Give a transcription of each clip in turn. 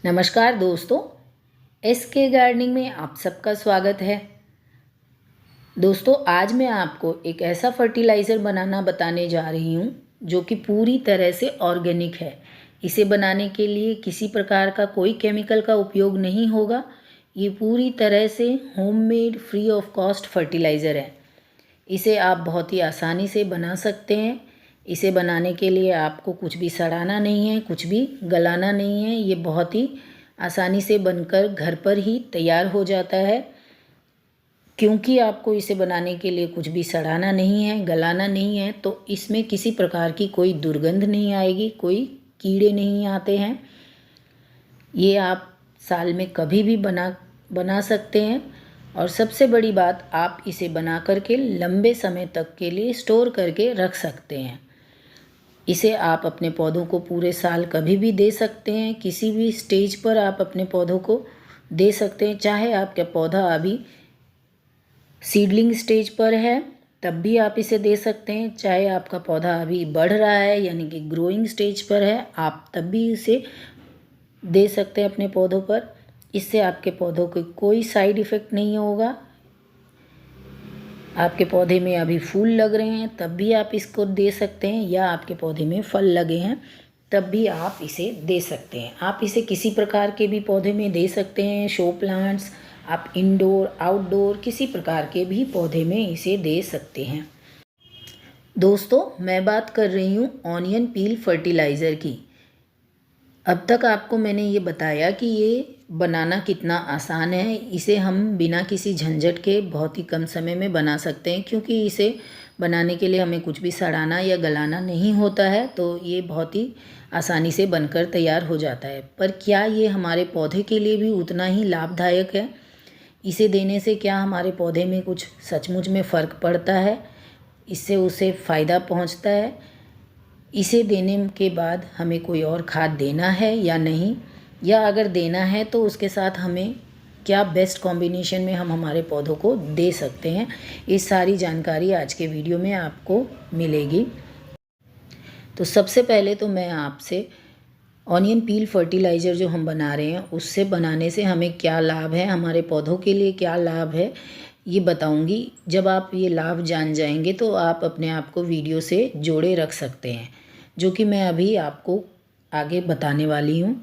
नमस्कार दोस्तों, SK gardening में आप सबका स्वागत है। दोस्तों, आज मैं आपको एक ऐसा फर्टिलाइज़र बनाना बताने जा रही हूँ जो कि पूरी तरह से ऑर्गेनिक है। इसे बनाने के लिए किसी प्रकार का कोई केमिकल का उपयोग नहीं होगा। ये पूरी तरह से homemade free of cost fertiliser है। इसे आप बहुत ही आसानी से बना सकते हैं। इसे बनाने के लिए आपको कुछ भी सड़ाना नहीं है, कुछ भी गलाना नहीं है। ये बहुत ही आसानी से बनकर घर पर ही तैयार हो जाता है। क्योंकि आपको इसे बनाने के लिए कुछ भी सड़ाना नहीं है, गलाना नहीं है, तो इसमें किसी प्रकार की कोई दुर्गंध नहीं आएगी, कोई कीड़े नहीं आते हैं। ये आप साल में कभी भी बना सकते हैं। और सबसे बड़ी बात, आप इसे बना करके लंबे समय तक के लिए स्टोर करके रख सकते हैं। इसे आप अपने पौधों को पूरे साल कभी भी दे सकते हैं। किसी भी स्टेज पर आप अपने पौधों को दे सकते हैं। चाहे आपका पौधा अभी सीडलिंग स्टेज पर है तब भी आप इसे दे सकते हैं। चाहे आपका पौधा अभी बढ़ रहा है यानी कि ग्रोइंग स्टेज पर है, आप तब भी इसे दे सकते हैं अपने पौधों पर। इससे आपके पौधों को कोई साइड इफ़ेक्ट नहीं होगा। आपके पौधे में अभी फूल लग रहे हैं तब भी आप इसको दे सकते हैं, या आपके पौधे में फल लगे हैं तब भी आप इसे दे सकते हैं। आप इसे किसी प्रकार के भी पौधे में दे सकते हैं। शो प्लांट्स, आप इंडोर आउटडोर किसी प्रकार के भी पौधे में इसे दे सकते हैं। दोस्तों, मैं बात कर रही हूँ ऑनियन पील फर्टिलाइज़र की। अब तक आपको मैंने ये बताया कि ये बनाना कितना आसान है। इसे हम बिना किसी झंझट के बहुत ही कम समय में बना सकते हैं, क्योंकि इसे बनाने के लिए हमें कुछ भी सड़ाना या गलाना नहीं होता है। तो ये बहुत ही आसानी से बनकर तैयार हो जाता है। पर क्या ये हमारे पौधे के लिए भी उतना ही लाभदायक है? इसे देने से क्या हमारे पौधे में कुछ सचमुच में फ़र्क पड़ता है? इससे उसे फ़ायदा पहुंचता है? इसे देने के बाद हमें कोई और खाद देना है या नहीं, या अगर देना है तो उसके साथ हमें क्या बेस्ट कॉम्बिनेशन में हम हमारे पौधों को दे सकते हैं, इस सारी जानकारी आज के वीडियो में आपको मिलेगी। तो सबसे पहले तो मैं आपसे ऑनियन पील फर्टिलाइज़र जो हम बना रहे हैं उससे बनाने से हमें क्या लाभ है, हमारे पौधों के लिए क्या लाभ है, ये बताऊंगी। जब आप ये लाभ जान जाएंगे तो आप अपने आप को वीडियो से जोड़े रख सकते हैं, जो कि मैं अभी आपको आगे बताने वाली हूँ।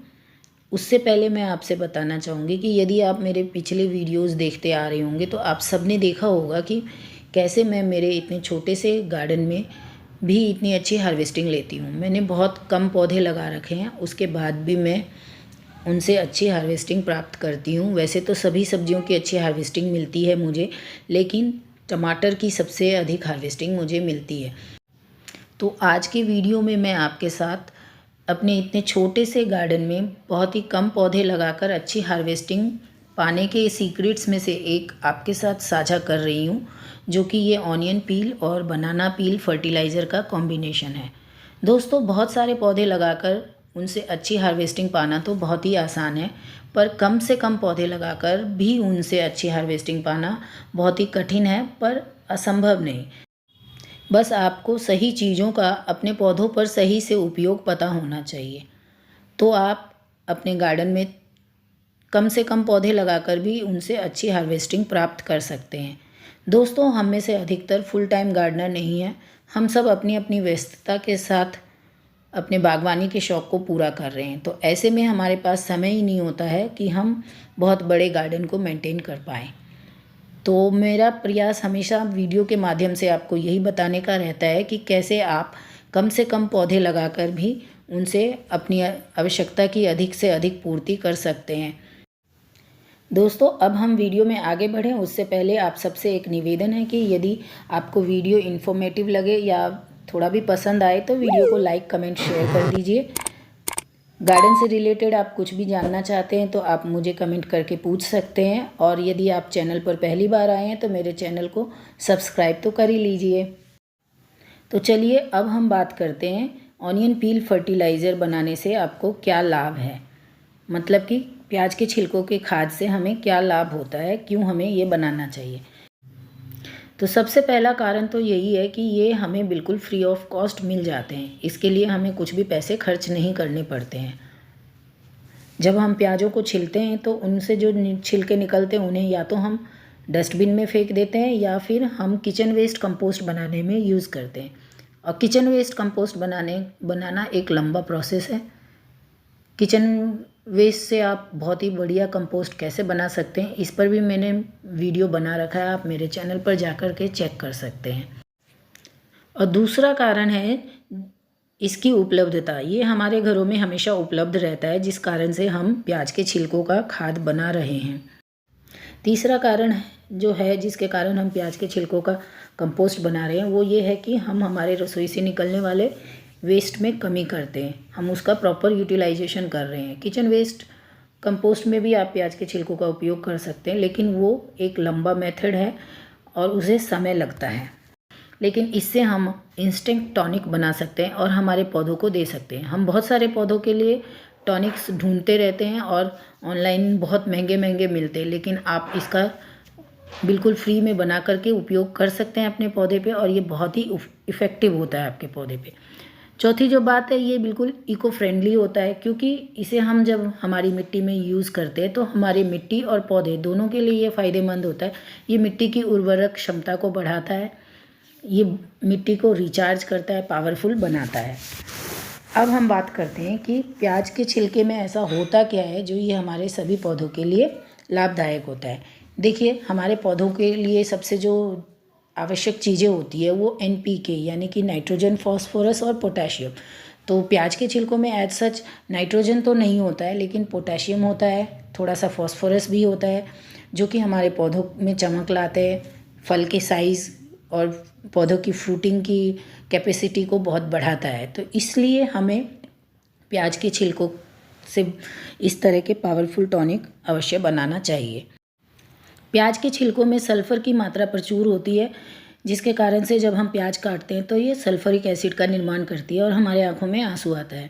उससे पहले मैं आपसे बताना चाहूँगी कि यदि आप मेरे पिछले वीडियोस देखते आ रहे होंगे तो आप सबने देखा होगा कि कैसे मैं मेरे इतने छोटे से गार्डन में भी इतनी अच्छी हार्वेस्टिंग लेती हूँ। मैंने बहुत कम पौधे लगा रखे हैं, उसके बाद भी मैं उनसे अच्छी हार्वेस्टिंग प्राप्त करती हूँ। वैसे तो सभी सब्जियों की अच्छी हार्वेस्टिंग मिलती है मुझे, लेकिन टमाटर की सबसे अधिक हार्वेस्टिंग मुझे मिलती है। तो आज की वीडियो में मैं आपके साथ अपने इतने छोटे से गार्डन में बहुत ही कम पौधे लगाकर अच्छी हार्वेस्टिंग पाने के सीक्रेट्स में से एक आपके साथ साझा कर रही हूँ, जो कि ये ऑनियन पील और बनाना पील फर्टिलाइज़र का कॉम्बिनेशन है। दोस्तों, बहुत सारे पौधे लगाकर उनसे अच्छी हार्वेस्टिंग पाना तो बहुत ही आसान है, पर कम से कम पौधे लगाकर भी उनसे अच्छी हार्वेस्टिंग पाना बहुत ही कठिन है, पर असंभव नहीं। बस आपको सही चीज़ों का अपने पौधों पर सही से उपयोग पता होना चाहिए। तो आप अपने गार्डन में कम से कम पौधे लगाकर भी उनसे अच्छी हार्वेस्टिंग प्राप्त कर सकते हैं। दोस्तों, हम में से अधिकतर फुल टाइम गार्डनर नहीं हैं। हम सब अपनी अपनी व्यस्तता के साथ अपने बागवानी के शौक़ को पूरा कर रहे हैं। तो ऐसे में हमारे पास समय ही नहीं होता है कि हम बहुत बड़े गार्डन को मेंटेन कर पाएँ। तो मेरा प्रयास हमेशा वीडियो के माध्यम से आपको यही बताने का रहता है कि कैसे आप कम से कम पौधे लगाकर भी उनसे अपनी आवश्यकता की अधिक से अधिक पूर्ति कर सकते हैं। दोस्तों, अब हम वीडियो में आगे बढ़ें उससे पहले आप सबसे एक निवेदन है कि यदि आपको वीडियो इन्फॉर्मेटिव लगे या थोड़ा भी पसंद आए तो वीडियो को लाइक, कमेंट, शेयर कर दीजिए। गार्डन से रिलेटेड आप कुछ भी जानना चाहते हैं तो आप मुझे कमेंट करके पूछ सकते हैं। और यदि आप चैनल पर पहली बार आए हैं तो मेरे चैनल को सब्सक्राइब तो कर ही लीजिए। तो चलिए अब हम बात करते हैं ऑनियन पील फर्टिलाइज़र बनाने से आपको क्या लाभ है, मतलब कि प्याज के छिलकों के खाद से हमें क्या लाभ होता है, क्यों हमें ये बनाना चाहिए। तो सबसे पहला कारण तो यही है कि ये हमें बिल्कुल फ्री ऑफ कॉस्ट मिल जाते हैं। इसके लिए हमें कुछ भी पैसे खर्च नहीं करने पड़ते हैं। जब हम प्याज़ों को छिलते हैं तो उनसे जो छिलके निकलते हैं उन्हें या तो हम डस्टबिन में फेंक देते हैं या फिर हम किचन वेस्ट कंपोस्ट बनाने में यूज़ करते हैं। और किचन वेस्ट कंपोस्ट बनाना एक लंबा प्रोसेस है। किचन वेस्ट से आप बहुत ही बढ़िया कंपोस्ट कैसे बना सकते हैं, इस पर भी मैंने वीडियो बना रखा है, आप मेरे चैनल पर जाकर के चेक कर सकते हैं। और दूसरा कारण है इसकी उपलब्धता। ये हमारे घरों में हमेशा उपलब्ध रहता है, जिस कारण से हम प्याज के छिलकों का खाद बना रहे हैं। तीसरा कारण जो है जिसके कारण हम प्याज के छिलकों का कंपोस्ट बना रहे हैं वो ये है कि हम हमारे रसोई से निकलने वाले वेस्ट में कमी करते हैं, हम उसका प्रॉपर यूटिलाइजेशन कर रहे हैं। किचन वेस्ट कंपोस्ट में भी आप प्याज के छिलकों का उपयोग कर सकते हैं, लेकिन वो एक लंबा मेथड है और उसे समय लगता है। लेकिन इससे हम इंस्टेंट टॉनिक बना सकते हैं और हमारे पौधों को दे सकते हैं। हम बहुत सारे पौधों के लिए टॉनिक्स ढूंढते रहते हैं और ऑनलाइन बहुत महंगे महंगे मिलते हैं, लेकिन आप इसका बिल्कुल फ्री में बना करके उपयोग कर सकते हैं अपने पौधे पे और ये बहुत ही इफ़ेक्टिव होता है आपके पौधे पे। चौथी जो बात है, ये बिल्कुल इको फ्रेंडली होता है, क्योंकि इसे हम जब हमारी मिट्टी में यूज़ करते हैं तो हमारी मिट्टी और पौधे दोनों के लिए ये फ़ायदेमंद होता है। ये मिट्टी की उर्वरक क्षमता को बढ़ाता है, ये मिट्टी को रिचार्ज करता है, पावरफुल बनाता है। अब हम बात करते हैं कि प्याज के छिलके में ऐसा होता क्या है जो ये हमारे सभी पौधों के लिए लाभदायक होता है। देखिए, हमारे पौधों के लिए सबसे जो आवश्यक चीज़ें होती है वो NPK यानी कि नाइट्रोजन, फॉस्फोरस और पोटेशियम। तो प्याज के छिलकों में एज सच नाइट्रोजन तो नहीं होता है, लेकिन पोटेशियम होता है, थोड़ा सा फॉस्फोरस भी होता है, जो कि हमारे पौधों में चमक लाते हैं, फल के साइज़ और पौधों की फ्रूटिंग की कैपेसिटी को बहुत बढ़ाता है। तो इसलिए हमें प्याज के छिलकों से इस तरह के पावरफुल टॉनिक अवश्य बनाना चाहिए। प्याज के छिलकों में सल्फ़र की मात्रा प्रचुर होती है, जिसके कारण से जब हम प्याज काटते हैं तो ये सल्फ़रिक एसिड का निर्माण करती है और हमारे आँखों में आंसू आता है।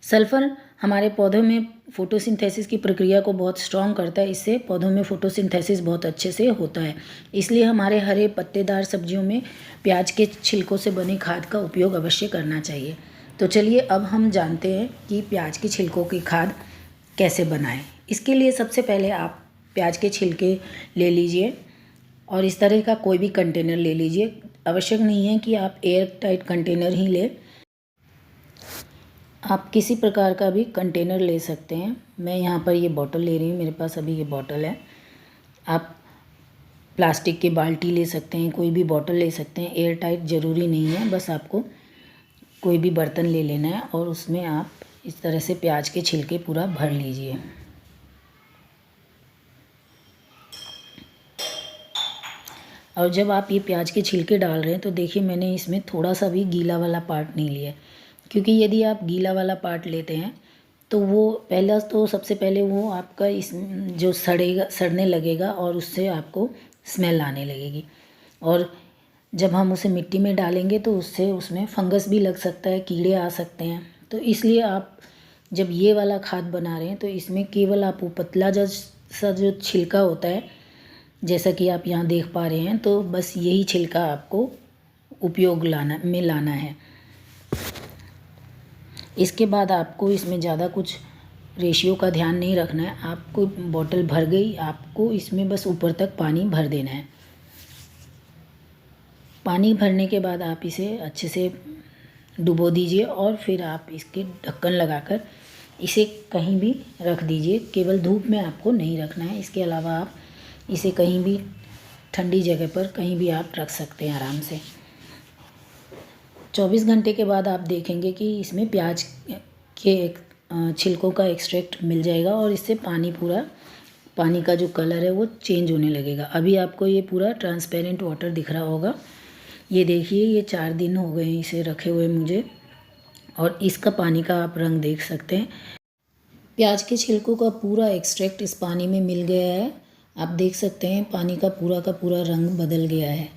सल्फ़र हमारे पौधों में फोटोसिंथेसिस की प्रक्रिया को बहुत स्ट्रॉन्ग करता है, इससे पौधों में फोटोसिंथेसिस बहुत अच्छे से होता है। इसलिए हमारे हरे पत्तेदार सब्जियों में प्याज के छिलकों से बनी खाद का उपयोग अवश्य करना चाहिए। तो चलिए अब हम जानते हैं कि प्याज के छिलकों की खाद कैसे बनाएं। इसके लिए सबसे पहले आप प्याज के छिलके ले लीजिए और इस तरह का कोई भी कंटेनर ले लीजिए। आवश्यक नहीं है कि आप एयर टाइट कंटेनर ही लें, आप किसी प्रकार का भी कंटेनर ले सकते हैं। मैं यहाँ पर ये बॉटल ले रही हूँ, मेरे पास अभी ये बॉटल है। आप प्लास्टिक की बाल्टी ले सकते हैं, कोई भी बॉटल ले सकते हैं, एयर टाइट ज़रूरी नहीं है। बस आपको कोई भी बर्तन ले लेना है और उसमें आप इस तरह से प्याज के छिलके पूरा भर लीजिए। और जब आप ये प्याज के छिलके डाल रहे हैं तो देखिए, मैंने इसमें थोड़ा सा भी गीला वाला पार्ट नहीं लिया, क्योंकि यदि आप गीला वाला पार्ट लेते हैं तो वो सबसे पहले वो आपका इस जो सड़ने लगेगा और उससे आपको स्मेल आने लगेगी, और जब हम उसे मिट्टी में डालेंगे तो उससे उसमें फंगस भी लग सकता है, कीड़े आ सकते हैं। तो इसलिए आप जब ये वाला खाद बना रहे हैं तो इसमें केवल आप वो पतला सा जो छिलका होता है, जैसा कि आप यहाँ देख पा रहे हैं, तो बस यही छिलका आपको उपयोग लाना है। इसके बाद आपको इसमें ज़्यादा कुछ रेशियो का ध्यान नहीं रखना है। आपको बॉटल भर गई, आपको इसमें बस ऊपर तक पानी भर देना है। पानी भरने के बाद आप इसे अच्छे से डुबो दीजिए और फिर आप इसके ढक्कन लगाकर इसे कहीं भी रख दीजिए। केवल धूप में आपको नहीं रखना है, इसके अलावा आप इसे कहीं भी ठंडी जगह पर कहीं भी आप रख सकते हैं आराम से। 24 घंटे के बाद आप देखेंगे कि इसमें प्याज के छिलकों का एक्सट्रैक्ट मिल जाएगा और इससे पानी का जो कलर है वो चेंज होने लगेगा। अभी आपको ये पूरा ट्रांसपेरेंट वाटर दिख रहा होगा। ये देखिए, ये 4 दिन हो गए इसे रखे हुए मुझे, और इसका पानी का आप रंग देख सकते हैं। प्याज के छिलकों का पूरा एक्सट्रैक्ट इस पानी में मिल गया है। आप देख सकते हैं पानी का पूरा रंग बदल गया है।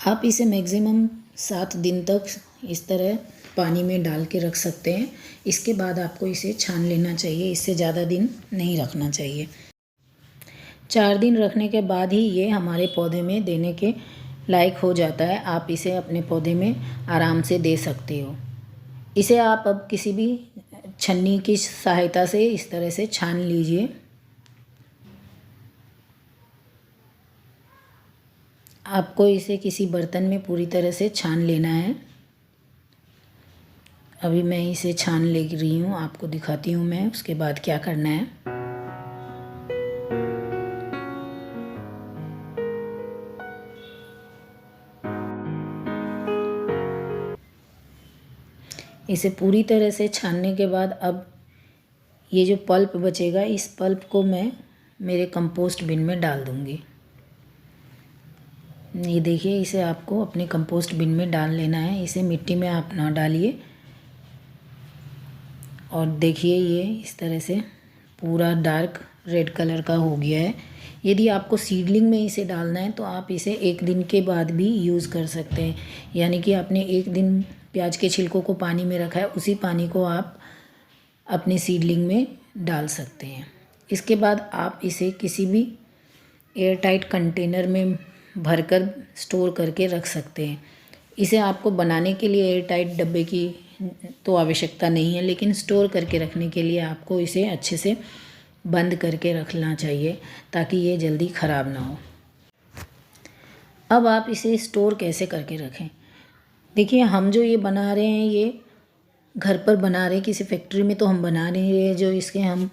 आप इसे मैक्सिमम 7 दिन तक इस तरह पानी में डाल के रख सकते हैं। इसके बाद आपको इसे छान लेना चाहिए, इससे ज़्यादा दिन नहीं रखना चाहिए। 4 दिन रखने के बाद ही ये हमारे पौधे में देने के लायक हो जाता है। आप इसे अपने पौधे में आराम से दे सकते हो। इसे आप अब किसी भी छन्नी की सहायता से इस तरह से छान लीजिए। आपको इसे किसी बर्तन में पूरी तरह से छान लेना है। अभी मैं इसे छान ले रही हूँ, आपको दिखाती हूँ मैं उसके बाद क्या करना है। इसे पूरी तरह से छानने के बाद अब ये जो पल्प बचेगा, इस पल्प को मैं मेरे कंपोस्ट बिन में डाल दूँगी। ये देखिए, इसे आपको अपने कंपोस्ट बिन में डाल लेना है। इसे मिट्टी में आप ना डालिए। और देखिए ये इस तरह से पूरा डार्क रेड कलर का हो गया है। यदि आपको सीडलिंग में इसे डालना है तो आप इसे 1 दिन के बाद भी यूज़ कर सकते हैं। यानी कि आपने 1 दिन प्याज के छिलकों को पानी में रखा है, उसी पानी को आप अपने सीडलिंग में डाल सकते हैं। इसके बाद आप इसे किसी भी एयर टाइट कंटेनर में भरकर स्टोर करके रख सकते हैं। इसे आपको बनाने के लिए एयर टाइट डब्बे की तो आवश्यकता नहीं है, लेकिन स्टोर करके रखने के लिए आपको इसे अच्छे से बंद करके रखना चाहिए ताकि ये जल्दी ख़राब ना हो। अब आप इसे स्टोर कैसे करके रखें। देखिए, हम जो ये बना रहे हैं ये घर पर बना रहे हैं, किसी फैक्ट्री में तो हम बना नहीं रहे जो इसके हम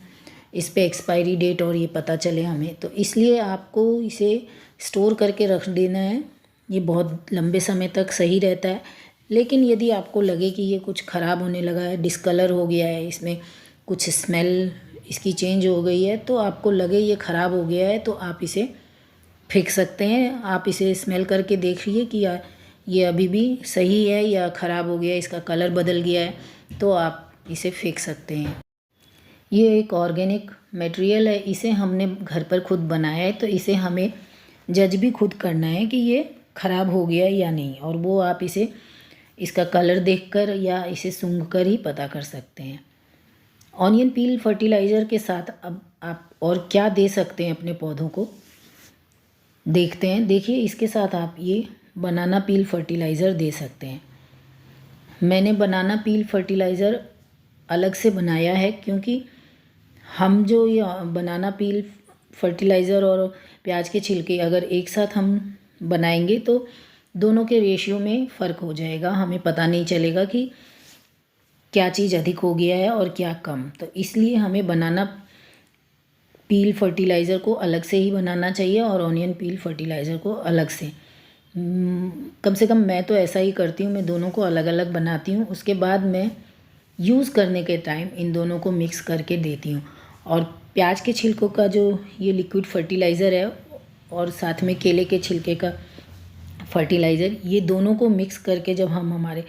इस पे एक्सपायरी डेट और ये पता चले हमें, तो इसलिए आपको इसे स्टोर करके रख देना है। ये बहुत लंबे समय तक सही रहता है। लेकिन यदि आपको लगे कि ये कुछ ख़राब होने लगा है, डिस्कलर हो गया है, इसमें कुछ स्मेल इसकी चेंज हो गई है, तो आपको लगे ये ख़राब हो गया है, तो आप इसे फेंक सकते हैं। आप इसे स्मेल करके देखिए कि ये अभी भी सही है या ख़राब हो गया है, इसका कलर बदल गया है, तो आप इसे फेंक सकते हैं। ये एक ऑर्गेनिक मटेरियल है, इसे हमने घर पर खुद बनाया है, तो इसे हमें जज भी खुद करना है कि ये ख़राब हो गया या नहीं। और वो आप इसे इसका कलर देखकर या इसे सूंघ कर ही पता कर सकते हैं। ऑनियन पील फर्टिलाइज़र के साथ अब आप और क्या दे सकते हैं अपने पौधों को, देखते हैं। देखिए, इसके साथ आप ये बनाना पील फर्टिलाइज़र दे सकते हैं। मैंने बनाना पील फर्टिलाइज़र अलग से बनाया है क्योंकि हम जो ये बनाना पील फर्टिलाइज़र और प्याज के छिलके अगर एक साथ हम बनाएंगे तो दोनों के रेशियो में फ़र्क हो जाएगा। हमें पता नहीं चलेगा कि क्या चीज़ अधिक हो गया है और क्या कम। तो इसलिए हमें बनाना पील फर्टिलाइज़र को अलग से ही बनाना चाहिए और ऑनियन पील फर्टिलाइज़र को अलग से। कम से कम मैं तो ऐसा ही करती हूँ, मैं दोनों को अलग अलग बनाती हूँ। उसके बाद मैं यूज़ करने के टाइम इन दोनों को मिक्स करके देती हूँ। और प्याज के छिलकों का जो ये लिक्विड फर्टिलाइज़र है और साथ में केले के छिलके का फर्टिलाइज़र, ये दोनों को मिक्स करके जब हम हमारे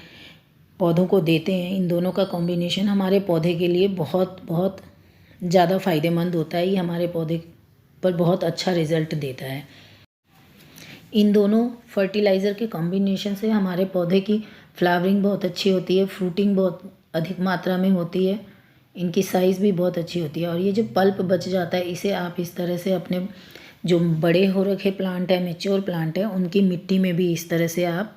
पौधों को देते हैं, इन दोनों का कॉम्बिनेशन हमारे पौधे के लिए बहुत बहुत ज़्यादा फ़ायदेमंद होता है। ये हमारे पौधे पर बहुत अच्छा रिज़ल्ट देता है। इन दोनों फर्टिलाइज़र के कॉम्बिनेशन से हमारे पौधे की फ्लावरिंग बहुत अच्छी होती है, फ्रूटिंग बहुत अधिक मात्रा में होती है, इनकी साइज़ भी बहुत अच्छी होती है। और ये जो पल्प बच जाता है, इसे आप इस तरह से अपने जो बड़े हो रखे प्लांट है, मैच्योर प्लांट है, उनकी मिट्टी में भी इस तरह से आप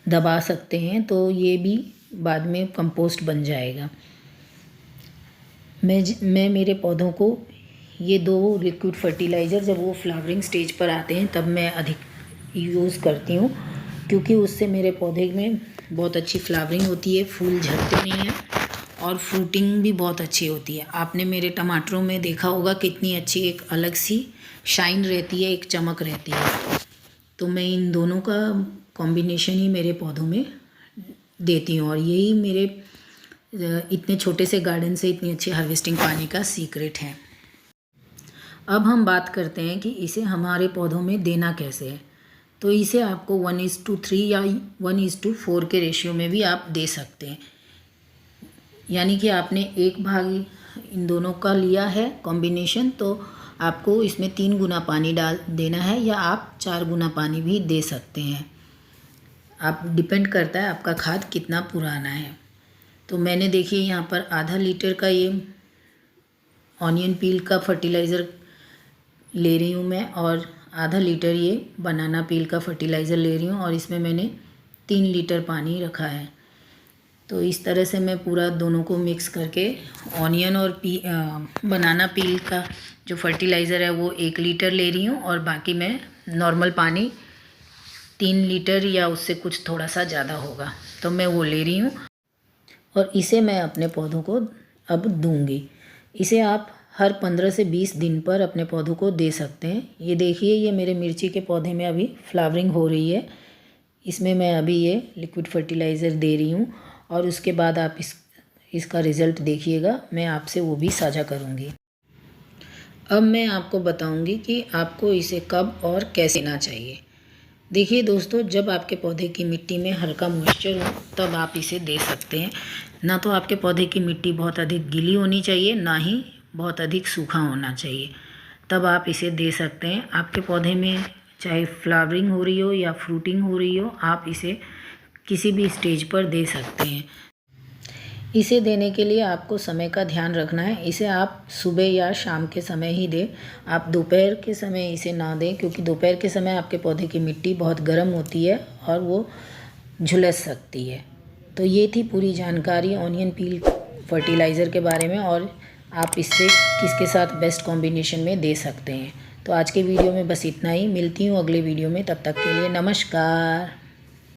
दबा सकते हैं, तो ये भी बाद में कंपोस्ट बन जाएगा। मैं मेरे पौधों को ये 2 लिक्विड फर्टिलाइज़र जब वो फ्लावरिंग स्टेज पर आते हैं तब मैं अधिक यूज़ करती हूँ, क्योंकि उससे मेरे पौधे में बहुत अच्छी फ्लावरिंग होती है, फूल झड़ते नहीं हैं और फ्रूटिंग भी बहुत अच्छी होती है। आपने मेरे टमाटरों में देखा होगा कितनी अच्छी एक अलग सी शाइन रहती है, एक चमक रहती है। तो मैं इन दोनों का कॉम्बिनेशन ही मेरे पौधों में देती हूँ और यही मेरे इतने छोटे से गार्डन से इतनी अच्छी हार्वेस्टिंग पाने का सीक्रेट है। अब हम बात करते हैं कि इसे हमारे पौधों में देना कैसे है। तो इसे आपको 1:3 या 1:4 के रेशियो में भी आप दे सकते हैं। यानी कि आपने 1 भाग इन दोनों का लिया है कॉम्बिनेशन, तो आपको इसमें 3 गुना पानी डाल देना है या आप 4 गुना पानी भी दे सकते हैं। आप डिपेंड करता है आपका खाद कितना पुराना है। तो मैंने देखिए यहाँ पर आधा लीटर का ये ऑनियन पील का फर्टिलाइज़र ले रही हूँ मैं और आधा लीटर ये बनाना पील का फर्टिलाइज़र ले रही हूँ और इसमें मैंने 3 लीटर पानी रखा है। तो इस तरह से मैं पूरा दोनों को मिक्स करके ऑनियन और बनाना पील का जो फर्टिलाइज़र है वो 1 लीटर ले रही हूँ, और बाकी मैं नॉर्मल पानी 3 लीटर या उससे कुछ थोड़ा सा ज़्यादा होगा तो मैं वो ले रही हूँ, और इसे मैं अपने पौधों को अब दूंगी। इसे आप हर 15 से 20 दिन पर अपने पौधों को दे सकते हैं। ये देखिए, ये मेरे मिर्ची के पौधे में अभी फ्लावरिंग हो रही है। इसमें मैं अभी ये लिक्विड फर्टिलाइज़र दे रही हूँ, और उसके बाद आप इसका रिज़ल्ट देखिएगा, मैं आपसे वो भी साझा करूँगी। अब मैं आपको बताऊँगी कि आपको इसे कब और कैसे देना चाहिए। देखिए दोस्तों, जब आपके पौधे की मिट्टी में हल्का मॉइस्चर हो तब आप इसे दे सकते हैं। ना तो आपके पौधे की मिट्टी बहुत अधिक गीली होनी चाहिए, ना ही बहुत अधिक सूखा होना चाहिए, तब आप इसे दे सकते हैं। आपके पौधे में चाहे फ्लावरिंग हो रही हो या फ्रूटिंग हो रही हो, आप इसे किसी भी स्टेज पर दे सकते हैं। इसे देने के लिए आपको समय का ध्यान रखना है। इसे आप सुबह या शाम के समय ही दें। आप दोपहर के समय इसे ना दें, क्योंकि दोपहर के समय आपके पौधे की मिट्टी बहुत गर्म होती है और वो झुलस सकती है। तो ये थी पूरी जानकारी ऑनियन पील फर्टिलाइज़र के बारे में, और आप इससे किसके साथ बेस्ट कॉम्बिनेशन में दे सकते हैं। तो आज के वीडियो में बस इतना ही। मिलती हूँ अगले वीडियो में, तब तक के लिए नमस्कार।